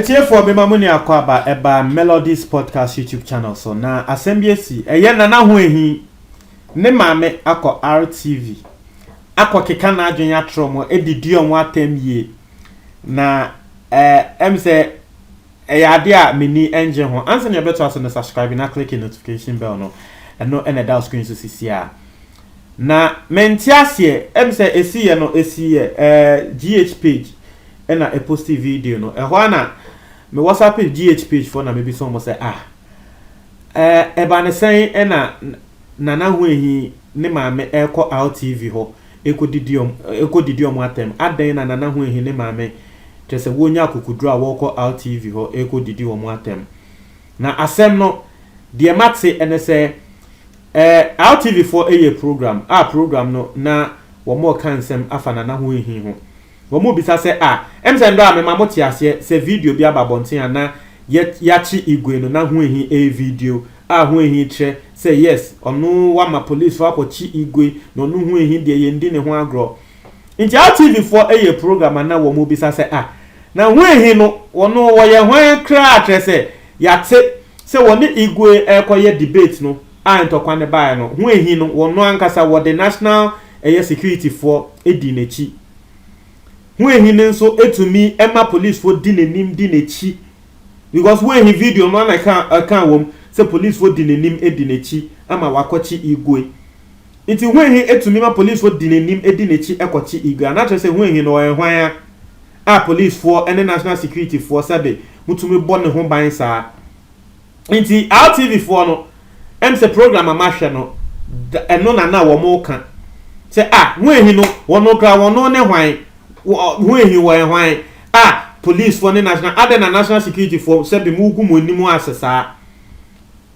for me mamuni akwaba eba Melodies Podcast YouTube channel so na asembesi eye nana ho ehi ne maame akọ RTV akọ keka na adwen atromo edidi onwa atemie na emse ade a meni engine ho anse ne beto aso na subscribe na click the notification bell no eno ene da screen so sisia na mentiasie emse esiye no esiye GH page ena a post video no ehwana me WhatsApp GH page for na maybe some say eba ne sen ena nana ho ehi ne maame ekọ RTV ho ekodidiom atem adan na nana ho ehi ne maame tese wonya akukudru a wokọ RTV ho ekodidiom atem na asem no de matse ene se RTV for a program no na wo mo kansem afa nana ho ehi ho womu bisa se emse ndo me mamoti ase se video bi ababonten ana yachi igwe no na ho ehi video ho ehi tre say yes onu wa ma police for akochi igwe no nu ho ehi de ye ndi ne ho agro nti RTV for a program ana womu bisa se na ho ehi no wono wo ye ho kra atre se yate se woni igwe ekoye debate no ntokwa ne bae no ho ehi no wono ankasa wo the national security for edi nechi when he nso etumi ema police for dinenim dinechi because when he video no na kan wom say police for dinenim edinechi ama wakochi igwe nti when he etumi ma police for dinenim edinechi ekochi igwe na say when he no ehwan police for any national security for sabe mutumi bone ho ban sa nti RTV for no say program amahwe no eno na wo mo kan say when he no wono kra wono ne hwan when he were police for the national other than national security for said the mugu nimu asesa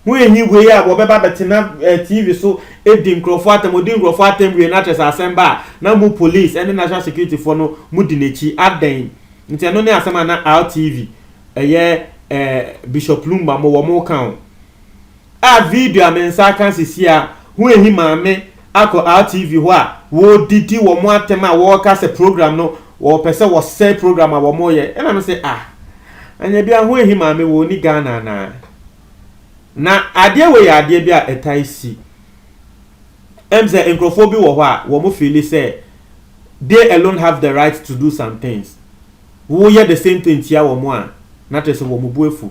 when he we ya wobeba betina TV so edin crofat modin crofat we na chesa asemba na mu police and national security for no mudinechi aden nti no ne asema na RTV Bishop Lumba mo wo mo kan video amensa kan sisia when he maame ako RTV ho wo didi wo mo atema wo ka se program no wo pese wo se program wo mo ye ena no se anya bia ho ehi maame wo ni Ghana na ade we ya ade bia etai si emze encrophobia wo ho wo mo feel say they alone have the right to do some things wo ye the same thing tia wo mo na tese wo mo buefu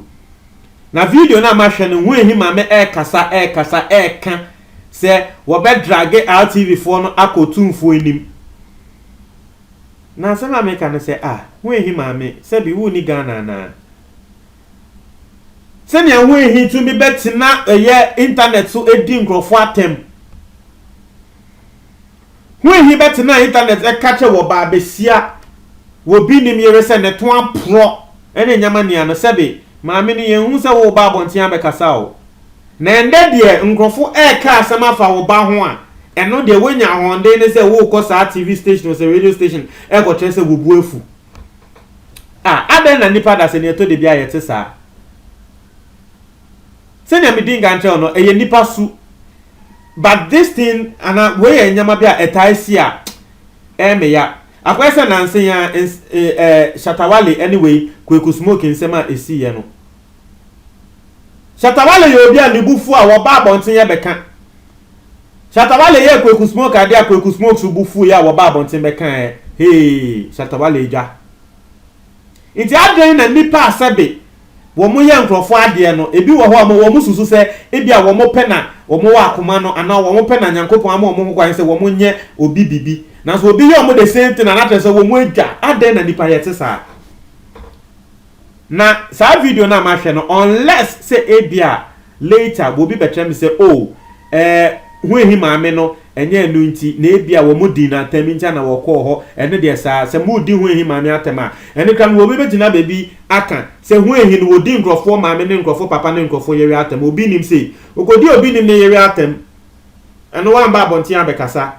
na video na ma hwe no ho ehi maame kasa se wo be drag RTV for no akotumfo enim na sama me kan se ho ehi maame se bi wo ni Ghana na se ne ho ehi tumi betina internet so edi nkrofo atem ho ehi betina internet kache wo ba besia wo bi nim yere se ne to apro ene nyama nia no se bi maame ni yehu se wo ba bontia bekasa o na ende de nkrofo ka asema fa wo ba ho eno de wenya honde ne se wo ko sa TV station or se radio station go tre se wo buefu aden na nipa da se ne to de bia yete sa se ne midinga nche ono nipa su but this thing ana we nyama bia etai si me ya akwese na nse ya Shatawale anyway Kweku Smoke nsema esi ye no Shatawale yo bia libufu a wo ba bonten ye beka Shatawale ye Kweku Smoke ade a Kweku Smoke su bufu ya wo ba bonten beka Shatawale ja nti adwen na nipa asabe wo mo ye nkrofo ade no ebi wo ho wo mo susu se ebi a wo mo pena wo mo wa akoma no ana wo mo pena Nyankopon ama wo mo kwan se wo mo nye obi bibi na so obi ye mo the same thing na tese wo mo agya adwen na nipa ye tesa na sa video na ma hwe no unless say ebia later bo bi betrem say ho ehi maame no enye enu nti na ebia wo mudi na atemi ntia na wo kọ ho ene de sa se mudi ho ehi maame atema ene kan wo bi betina baby aka se ho ehi no wodi nkrofo maame ne nkrofo papa ne nkrofo yeri atem obi nim say okodi obi nim ne yeri atem eno wan ba bontia bekasa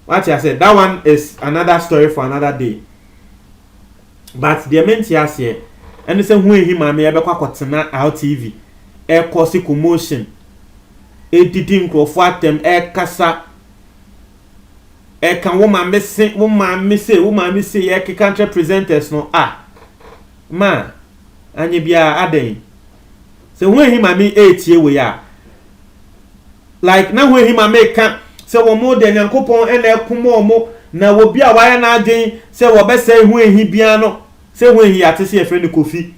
what I said that one is another story for another day but the mentia say ene se ho ehi maame ye bekwa kotena RTV cause commotion edidi nkrofo atem kasa kan wo maame se ye keka presenters no ma anye bia aden se ho ehi ma me etie we ya like na ho ehi ma me ka se wo mo de Nyankopon ena ekumo mo na wo bia wa ya na adwen se wo be se ho ehi bia no se ho ehi ate se efre ni Kofi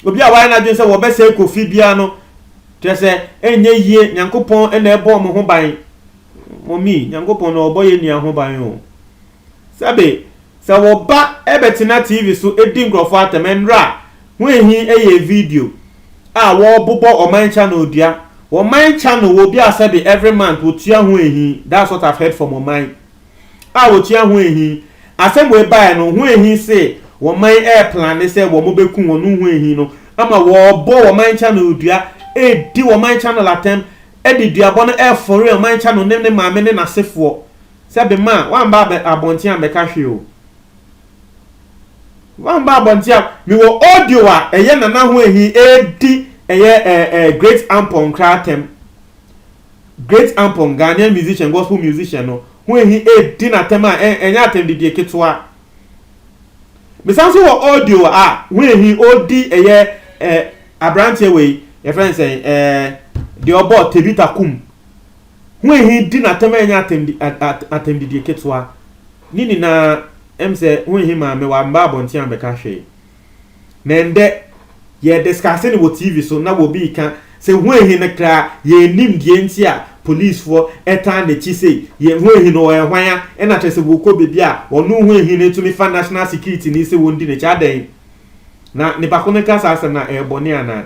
obi a wa ya na adwen se wo be se Kofi bia no te se enye yie Nyankopon ena ebo mo ho ban momi Nyankopon no obo ye ni ho ban o sabe se wo ba ebetina TV so edi ngrofo atemenra ho ehi eye video a wo bobo oman channel dia wo man channel wo bia sabe every month wo tua ho ehi. That's what I've heard from oman a wo tua ho ehi asem we buy no ho ehi say wo man plan say wo mo beku wonu ho ehi no ama wo bo wo man channel dia di wo man channel atem di duabo no for real man channel ne maame ne nasefo sabe ma wan ba abonti am be ka hwe o wan ba abonti am mi wo audio a eye nana ho ehi di eye great ampon kratem great ampon Ghanaian musician gospel musician no ho ehi di na tem a enya atem di ketwa me sanso wo audio a ho ehi odi eye abrantie we your friend say the obo Tebita kum ho ehi di na tem enya atem di ketwa nini na say ho ehi ma me wa mba abonti am be ka hwe na ende ye discussing wo TV so na wo bi ka se ho ehi ne kra ye nim die ntia police for eta na chi say ye ho ehi no ye hwan a na tese wo ko bebi a onu ho ehi ne tumi fa national security ni se wo ndi ne cha den na ne ba ko ne ka sa asem na boni ana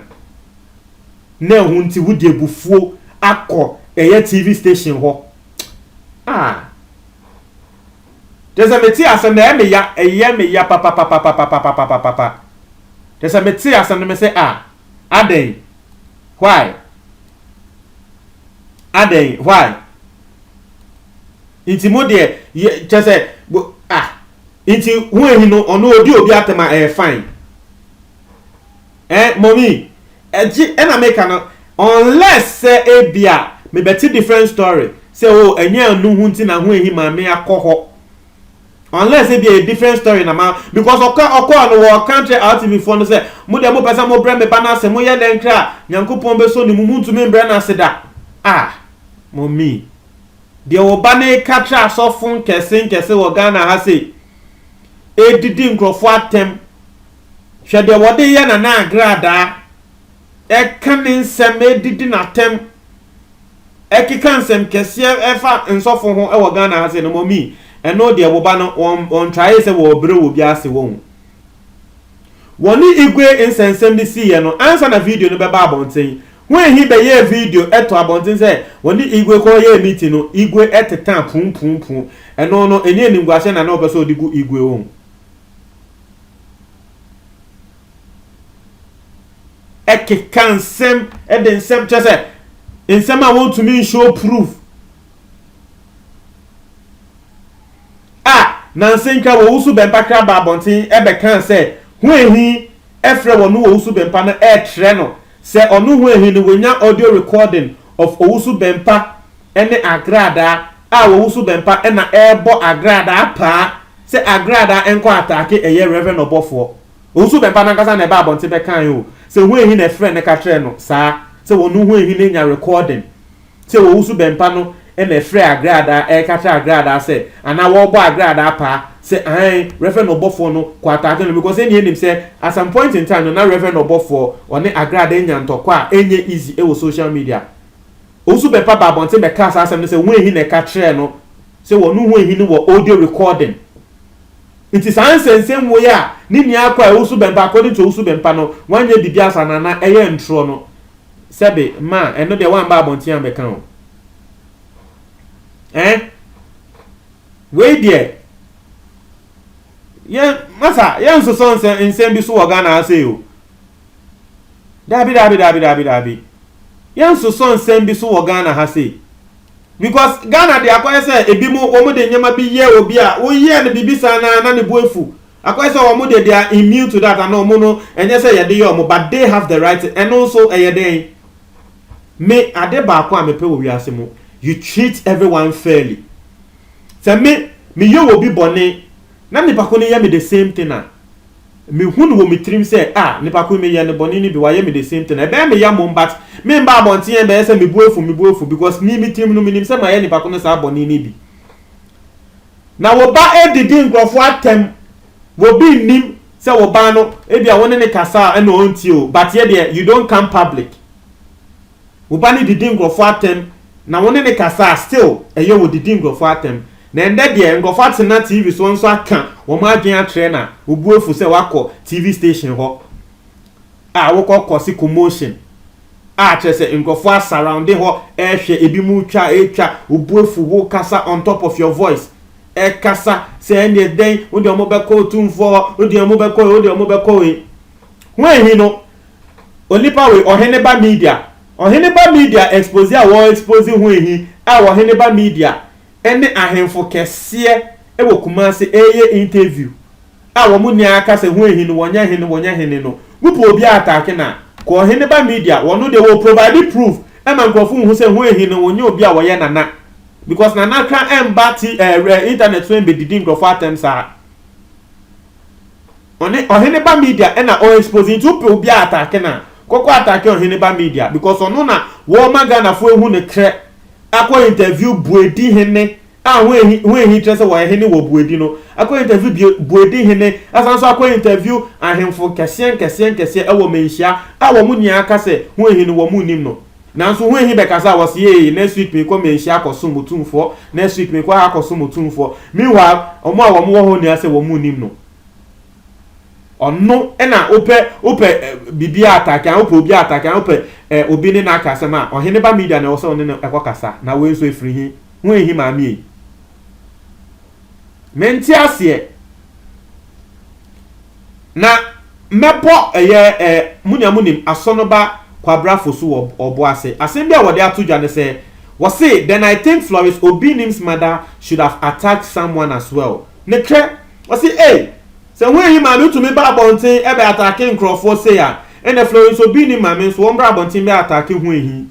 na hu nti wo de bufuo akọ eye TV station ho tese meti asem na me ya papa tese meti asem na me say aden why inti mo de tese inti hu ehi no ono obi atema fine mommy ena make no unless say ebia me beti different story say enya anu hu nti na hu ehi ma me akoho unless it be a different story na ma because okọ no wo country out before no say mo de mo pesa mo bre me bana se mo ye den kra Nyankopon be so ni mu ntumi bre na se da mommy de wo bana katra asofun kese wo Ghana ha say edidi nkrofo atem hwe de wo de ye na agrada kanin nsem edidi na tem ekika nsem kese efa nsofo ho wo Ghana ha say no mommy eno de wo ba no on try say wo bre wo bia se wo woni igwe insensem ni si ye no answer na video no be ba abonten when he be ye video eto abonten say woni igwe ko ye meeting no igwe eteta pum eno no eni enimguase na no be so odigu igwe wo kansem eden sem chese insem I want to me show proof na nsenka wo usu bempa kra ba abonten kan se hu ehi efre wo no wo usu bempa na tre no se onu hu ehi no wonya audio recording of owusu bempa ene agrada wo usu bempa na ebo agrada pa se agrada enko atake eye reverend obofo owusu bempa na nkasa na ba abonten be kan yo se hu ehi na efre ne ka tre no sa se wo no hu ehi na nya recording se wo usu bempa no ene free agrada katra agrada se ana wo bo agrada pa se reverend obofo no kwata no because any him say at some point in time no na reverend obofo one agrada nya ntokwa enye easy e wo social media osu be pa babonte be cast asem no se won ehi na katra no se wo no hu ehi no wo audio recording it is ansensem wo ya ni ni akwa osu be pa according to osu be pa no wanye bibia sanana eye ntro no sebe ma eno de wan ba abonte am be kan o wait there masa so son nsem bi so wo Ghana ase o dabi so son nsem bi so wo Ghana ha say because Ghana de akwai say ebi mu wo mu de nyama bi ye obi a wo ye ne bibisa na ne boefu akwai say wo mu de they are immune to that and no mu no enye say ye de yo mu but they have the right and also den me ade ba akwa me pe wo wi ase mu you treat everyone fairly. Say me yo will be bonnet. Na me pa ko ne ya me the same thing na. me hunu wo me trim say nipa ko me ye ne boni ni bi wa ye me the same thing e be me ya mom but me mba abonten e be say me buefu because me trim no me nim say ma ye nipa ko no sa boni ni bi na wo ba edidi nkrofo atem wo bi nim say wo ba no e bia woni ne kasa e no onti o but ye there you don't come public wo ba ni didi nkrofo atem na woni ne kasa still e ye wo didi nkrofo atem na ende de nkrofo atem na TV so nso aka wo ma adwen atre na wo buefu say wakọ TV station ho wo kosi commotion chese nkrofo surround ho hwe ebi mu twa wo buefu wo kasa on top of your voice kasa say any den wo de omo be ko tumfo wo de omo be ko we when no onipa we oheneba media expose wo expose when oheneba media ene ahemfo kese wo Kumasi interview wo mu nia aka se when no wonya hene no wupo obi attack na ko oheneba media wono de wo provide proof ma nkrofo hu se when no wonya obi a wo ye nana because na kra embati internet so be didi nkrofo attempts are oheneba media na o exposing to obi attack na koko attack oheneba media because ono na wo magana fo ehu ne kre akọ interview buedi hene when he trese wo hene wo buedi no akọ interview buedi hene asanso akọ interview ahemfo kese ewo menhia awo mu nia aka se when hene wo mu nim no nanso when he be kasa was ye next week me ko menhia akoso mutumfo next week me ko akoso mutumfo meanwhile omo a wo mu ho ni ase wo mu nim no ono na ope bibia attack an ope obi attack an ope obi ne na akasa ma oheneba media na wo so ne ekokasa na we so efiri hi when hi ma mi menti ase na mepo munim asonoba kwabrafo so obo ase asembia wode atodwa ne say we say then I think Florence Obinim's mother should have attacked someone as well ne tre we say so when he ma to me ba bonten e be attacking nkrofo say ya and Florence Obinim ma me so won bra bonten be attacking when he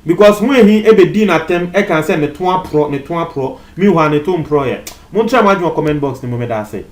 because when he e be din atem e kan say ne to apro me ho ne to mpro ye mon try ma comment box ni mo me da say